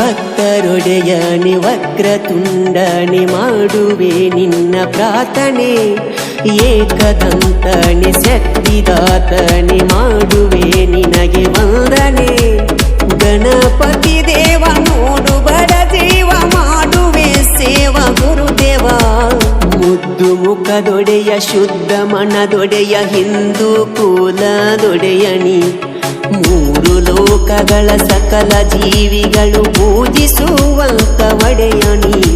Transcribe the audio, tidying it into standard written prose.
ಭಕ್ತರೊಡೆಯನಿ ವಕ್ರತುಂಡನಿ ಮಾಡುವೆ ನಿನ್ನ ಪ್ರಾರ್ಥನೆ, ಏಕದಂತನಿ ಶಕ್ತಿದಾತನಿ ಮಾಡುವೆ ನಿನಗೆ ವಂದನೆ. ಗಣಪತಿ ದೇವ ನೋಡು ಬಡ ಜೀವ ಮಾಡುವೆ ಸೇವ ಗುರುದೇವ. ಮುದ್ದು ಮುಖದೊಡೆಯ ಶುದ್ಧ ಮನದೊಡೆಯ ಹಿಂದೂ ಕುಲದೊಡೆಯನಿ, ಮೂರು ಲೋಕಗಳ ಸಕಲ ಜೀವಿಗಳು ಪೂಜಿಸುವಂತ ಒಡೆಯನಿ.